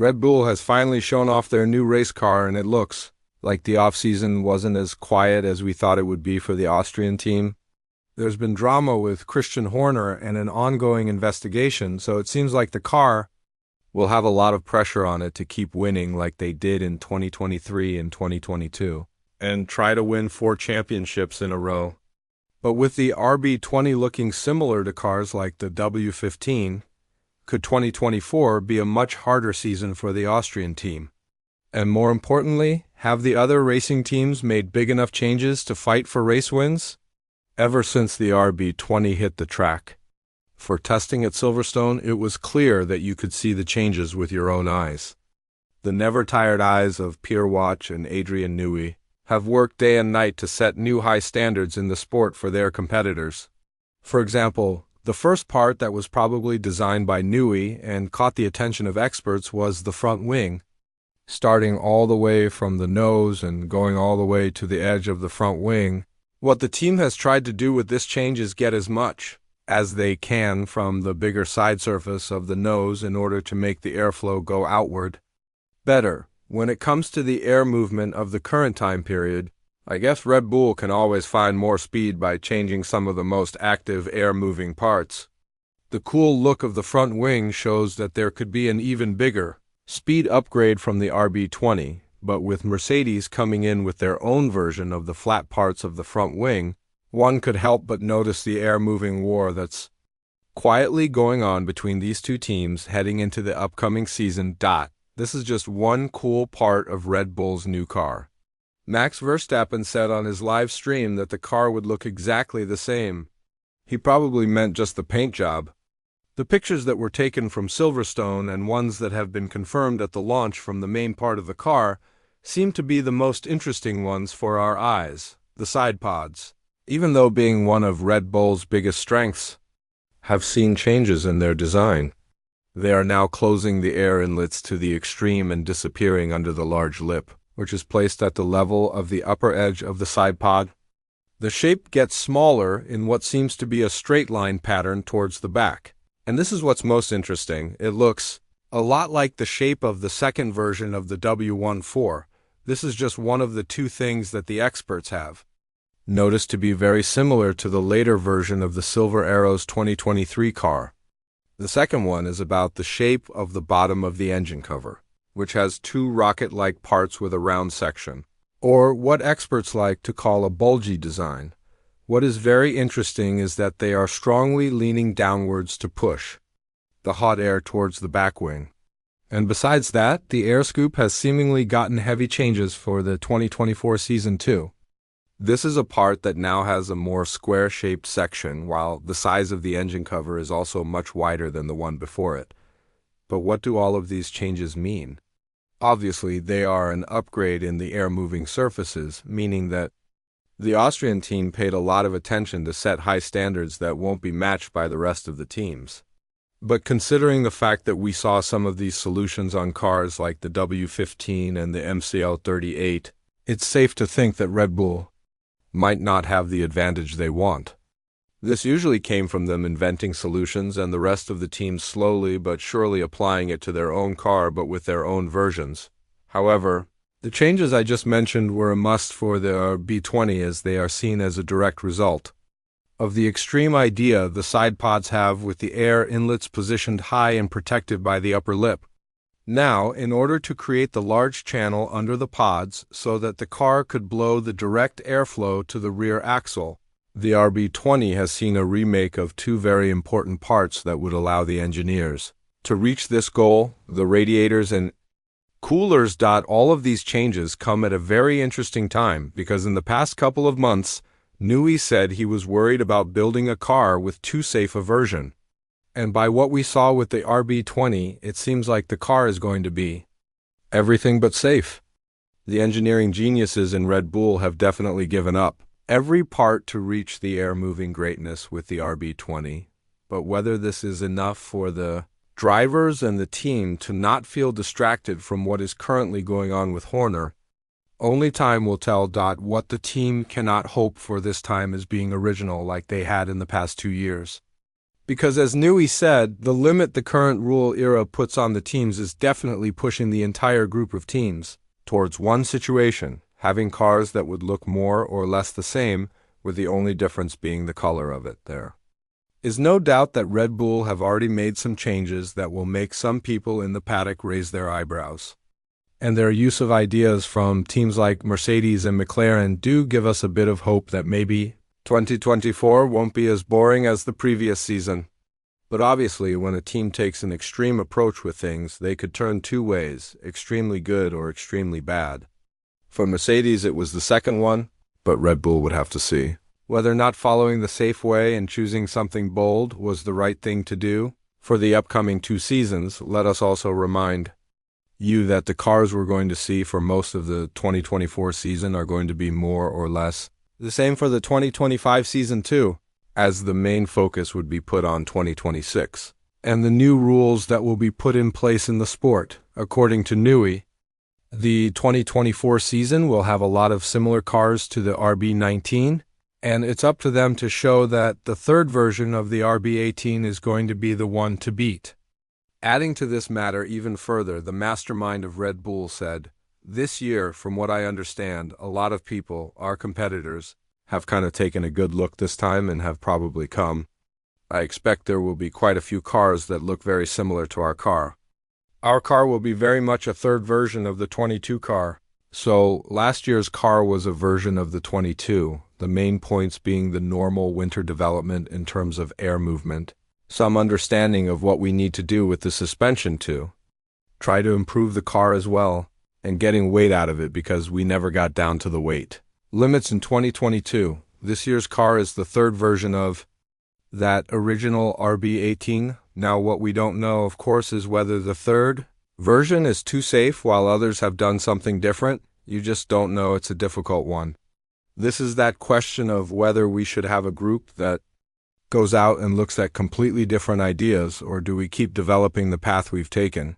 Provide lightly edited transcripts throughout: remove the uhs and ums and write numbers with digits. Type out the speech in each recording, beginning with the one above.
Red Bull has finally shown off their new race car, and it looks like the off-season wasn't as quiet as we thought it would be for the Austrian team. There's been drama with Christian Horner and an ongoing investigation, so it seems like the car will have a lot of pressure on it to keep winning like they did in 2023 and 2022, and try to win 4 championships in a row. But with the RB20 looking similar to cars like the W15, could 2024 be a much harder season for the Austrian team? And more importantly, have the other racing teams made big enough changes to fight for race wins? Ever since the RB20 hit the track for testing at Silverstone, it was clear that you could see the changes with your own eyes. The never-tired eyes of Pierre Watch and Adrian Newey have worked day and night to set new high standards in the sport for their competitors. For example, the first part that was probably designed by Newey and caught the attention of experts was the front wing, starting all the way from the nose and going all the way to the edge of the front wing. What the team has tried to do with this change is get as much as they can from the bigger side surface of the nose in order to make the airflow go outward better. When it comes to the air movement of the current time period, I guess Red Bull can always find more speed by changing some of the most active air-moving parts. The cool look of the front wing shows that there could be an even bigger speed upgrade from the RB20, but with Mercedes coming in with their own version of the flat parts of the front wing, one could help but notice the air-moving war that's quietly going on between these two teams heading into the upcoming season. This is just one cool part of Red Bull's new car. Max Verstappen said on his live stream that the car would look exactly the same. He probably meant just the paint job. The pictures that were taken from Silverstone and ones that have been confirmed at the launch from the main part of the car seem to be the most interesting ones for our eyes, the side pods. Even though being one of Red Bull's biggest strengths, have seen changes in their design. They are now closing the air inlets to the extreme and disappearing under the large lip, which is placed at the level of the upper edge of the side pod. The shape gets smaller in what seems to be a straight line pattern towards the back. And this is what's most interesting. It looks a lot like the shape of the second version of the W14. This is just one of the 2 things that the experts have noticed to be very similar to the later version of the Silver Arrows 2023 car. The second one is about the shape of the bottom of the engine cover, which has 2 rocket-like parts with a round section, or what experts like to call a bulgy design. What is very interesting is that they are strongly leaning downwards to push the hot air towards the back wing. And besides that, the air scoop has seemingly gotten heavy changes for the 2024 season too. This is a part that now has a more square-shaped section, while the size of the engine cover is also much wider than the one before it. But what do all of these changes mean? Obviously, they are an upgrade in the air-moving surfaces, meaning that the Austrian team paid a lot of attention to set high standards that won't be matched by the rest of the teams. But considering the fact that we saw some of these solutions on cars like the W15 and the MCL38, it's safe to think that Red Bull might not have the advantage they want. This usually came from them inventing solutions and the rest of the team slowly but surely applying it to their own car but with their own versions. However, the changes I just mentioned were a must for the RB20 as they are seen as a direct result of the extreme idea the side pods have with the air inlets positioned high and protected by the upper lip. Now, in order to create the large channel under the pods so that the car could blow the direct airflow to the rear axle, the RB20 has seen a remake of 2 very important parts that would allow the engineers to reach this goal, the radiators and coolers. All of these changes come at a very interesting time because in the past couple of months, Newey said he was worried about building a car with too safe a version. And by what we saw with the RB20, it seems like the car is going to be everything but safe. The engineering geniuses in Red Bull have definitely given up every part to reach the air-moving greatness with the RB20. But whether this is enough for the drivers and the team to not feel distracted from what is currently going on with Horner, only time will tell. What the team cannot hope for this time is being original like they had in the past 2 years. Because as Newey said, the limit the current rule era puts on the teams is definitely pushing the entire group of teams towards one situation, having cars that would look more or less the same, with the only difference being the color of it. There is no doubt that Red Bull have already made some changes that will make some people in the paddock raise their eyebrows. And their use of ideas from teams like Mercedes and McLaren do give us a bit of hope that maybe 2024 won't be as boring as the previous season. But obviously, when a team takes an extreme approach with things, they could turn two ways, extremely good or extremely bad. For Mercedes, it was the second one, but Red Bull would have to see whether not following the safe way and choosing something bold was the right thing to do. For the upcoming 2 seasons, let us also remind you that the cars we're going to see for most of the 2024 season are going to be more or less the same for the 2025 season too, as the main focus would be put on 2026. And the new rules that will be put in place in the sport, according to Newey, the 2024 season will have a lot of similar cars to the RB19, and it's up to them to show that the third version of the RB18 is going to be the one to beat. Adding to this matter even further, the mastermind of Red Bull said, "This year, from what I understand, a lot of people, our competitors, have kind of taken a good look this time and have probably come. I expect there will be quite a few cars that look very similar to our car. Our car will be very much a third version of the 22 car. So last year's car was a version of the 22, the main points being the normal winter development in terms of air movement, some understanding of what we need to do with the suspension too, try to improve the car as well, and getting weight out of it because we never got down to the weight limits in 2022. This year's car is the third version of that original RB18. Now what we don't know, of course, is whether the third version is too safe while others have done something different. You just don't know. It's a difficult one. This is that question of whether we should have a group that goes out and looks at completely different ideas, or do we keep developing the path we've taken?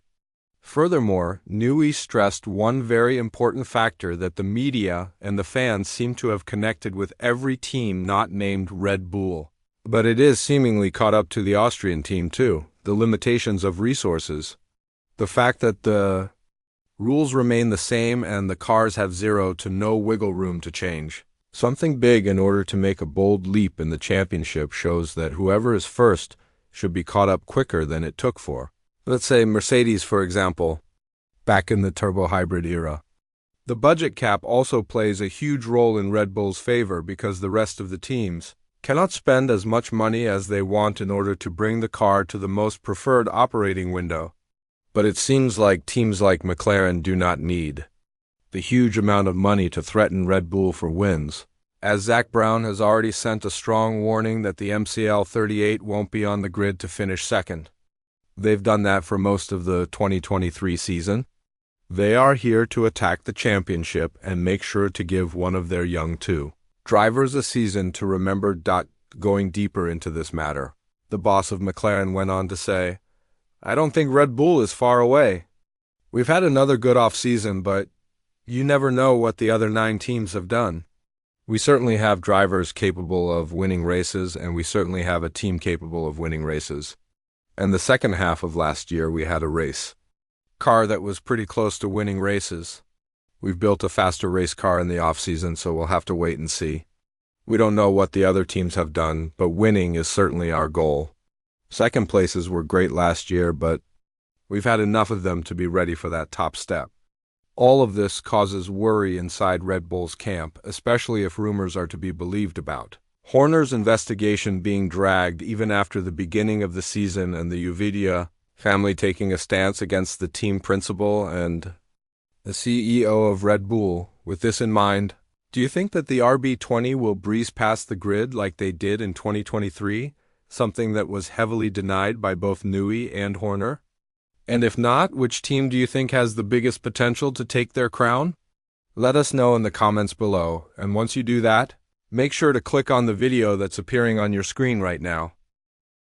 Furthermore, Newey stressed one very important factor that the media and the fans seem to have connected with every team not named Red Bull. But it is seemingly caught up to the Austrian team too, the limitations of resources. The fact that the rules remain the same and the cars have zero to no wiggle room to change. Something big in order to make a bold leap in the championship shows that whoever is first should be caught up quicker than it took for. Let's say Mercedes, for example, back in the turbo hybrid era. The budget cap also plays a huge role in Red Bull's favor because the rest of the teams cannot spend as much money as they want in order to bring the car to the most preferred operating window. But it seems like teams like McLaren do not need the huge amount of money to threaten Red Bull for wins, as Zak Brown has already sent a strong warning that the MCL 38 won't be on the grid to finish second. They've done that for most of the 2023 season. They are here to attack the championship and make sure to give one of their young drivers a season to remember. Going deeper into this matter, the boss of McLaren went on to say, "I don't think Red Bull is far away. We've had another good off-season, but you never know what the other 9 teams have done. We certainly have drivers capable of winning races, and we certainly have a team capable of winning races. And the second half of last year, we had a race car that was pretty close to winning races. We've built a faster race car in the off-season, so we'll have to wait and see. We don't know what the other teams have done, but winning is certainly our goal. Second places were great last year, but we've had enough of them to be ready for that top step." All of this causes worry inside Red Bull's camp, especially if rumors are to be believed about Horner's investigation being dragged even after the beginning of the season and the Uvidia family taking a stance against the team principal and the CEO of Red Bull. With this in mind, do you think that the RB20 will breeze past the grid like they did in 2023, something that was heavily denied by both Newey and Horner? And if not, which team do you think has the biggest potential to take their crown? Let us know in the comments below, and once you do that, make sure to click on the video that's appearing on your screen right now.